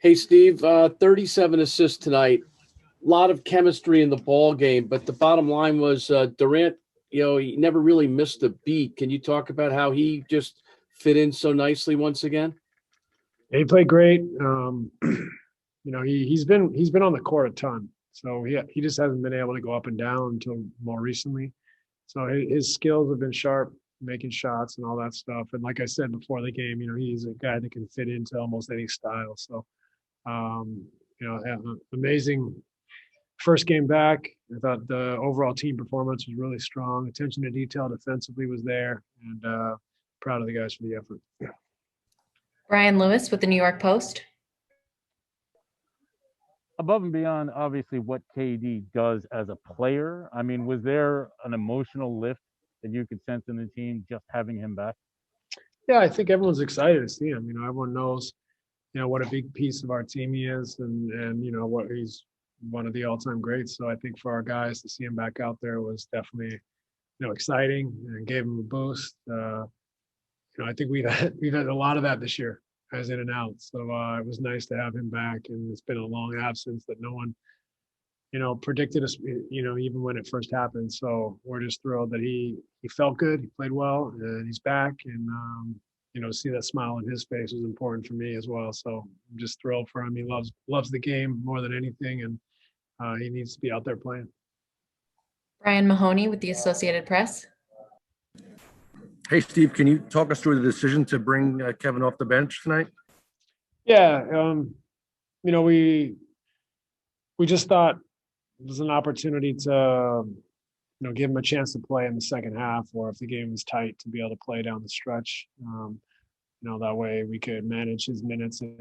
Hey, Steve, 37 assists tonight. A lot of chemistry in the ball game, but the bottom line was Durant, he never really missed a beat. Can you talk about how he just fit in so nicely once again? Yeah, he played great. He's been on the court a ton, so he just hasn't been able to go up and down until more recently. So his skills have been sharp, making shots and all that stuff. And like I said before the game, he's a guy that can fit into almost any style. So amazing first game back. I thought the overall team performance was really strong. Attention to detail defensively was there, and proud of the guys for the effort. Brian Lewis with the New York Post. Above and beyond, obviously, what KD does as a player, I mean, was there an emotional lift that you could sense in the team just having him back? Yeah, I think everyone's excited to see him. Everyone knows, what a big piece of our team he is, and what he's one of the all-time greats. So I think for our guys to see him back out there was definitely, exciting and gave him a boost. I think we've had a lot of that this year as in and out. So it was nice to have him back, and it's been a long absence that no one, predicted us, even when it first happened. So we're just thrilled that he felt good, he played well, and he's back. And see that smile on his face was important for me as well. So I'm just thrilled for him. He loves the game more than anything, and he needs to be out there playing. Brian Mahoney with the Associated Press. Hey, Steve, can you talk us through the decision to bring Kevin off the bench tonight? Yeah, we just thought it was an opportunity to, give him a chance to play in the second half, or if the game was tight, to be able to play down the stretch. That way we could manage his minutes and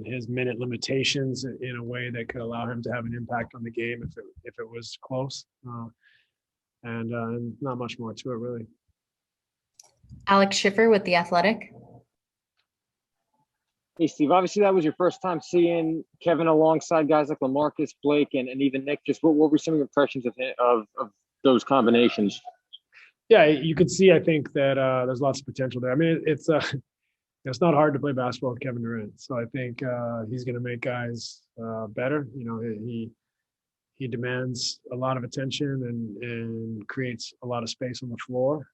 his minute limitations in a way that could allow him to have an impact on the game if it was close. And not much more to it, really. Alex Schiffer with The Athletic. Hey, Steve, obviously that was your first time seeing Kevin alongside guys like LaMarcus, Blake, and even Nick. Just what were some of your impressions of those combinations? Yeah, you could see, I think, that there's lots of potential there. I mean, it's not hard to play basketball with Kevin Durant. So I think he's going to make guys better. He demands a lot of attention and creates a lot of space on the floor.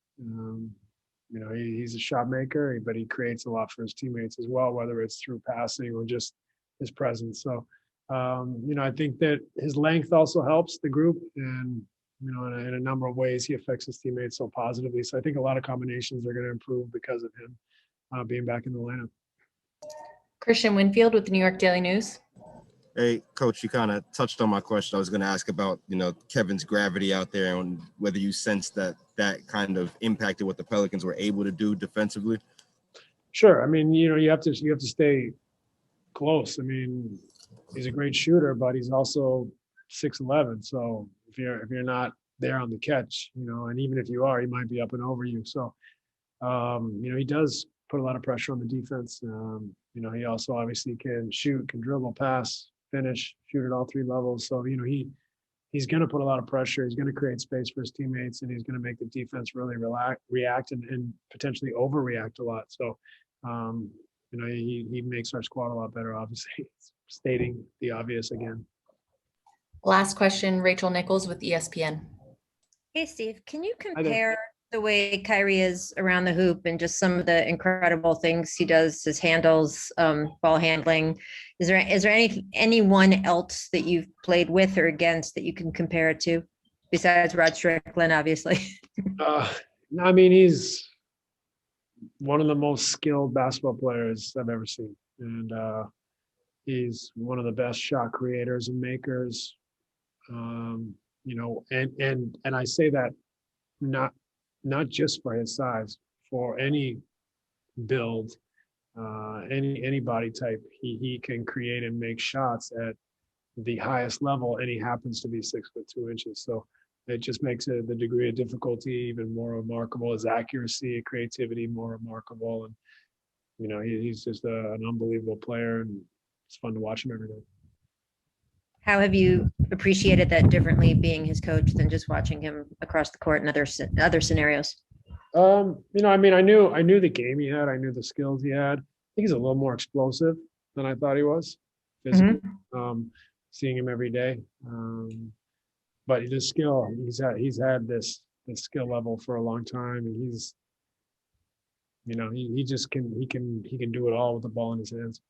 He's a shot maker, but he creates a lot for his teammates as well, whether it's through passing or just his presence. So, I think that his length also helps the group, and in a number of ways, he affects his teammates so positively. So I think a lot of combinations are going to improve because of him being back in the lineup. Christian Winfield with the New York Daily News. Hey, Coach, you kind of touched on my question. I was going to ask about, Kevin's gravity out there and whether you sense that kind of impacted what the Pelicans were able to do defensively. Sure. I mean, you have to stay close. I mean, he's a great shooter, but he's also 6'11". So if you're not there on the catch, and even if you are, he might be up and over you. So, he does put a lot of pressure on the defense. He also obviously can shoot, can dribble, pass, finish, shoot at all three levels. So, he's going to put a lot of pressure. He's going to create space for his teammates, and he's going to make the defense really react and potentially overreact a lot. So, he makes our squad a lot better, obviously, stating the obvious again. Last question, Rachel Nichols with ESPN. Hey, Steve, can you compare the way Kyrie is around the hoop and just some of the incredible things he does, his handles, ball handling? Is there anyone else that you've played with or against that you can compare it to, besides Rod Strickland, obviously? I mean, he's one of the most skilled basketball players I've ever seen, and he's one of the best shot creators and makers. And I say that not just for his size, for any build, any body type, he can create and make shots at the highest level, and he happens to be 6'2". So it just makes the degree of difficulty even more remarkable. His accuracy, creativity, more remarkable, and he's just an unbelievable player, and it's fun to watch him every day. How have you appreciated that differently, being his coach, than just watching him across the court in other scenarios? I knew the game he had. I knew the skills he had. I think he's a little more explosive. than I thought he was. Physically, seeing him every day. But his skill, he's had this skill level for a long time, and he's, he just can do it all with the ball in his hands.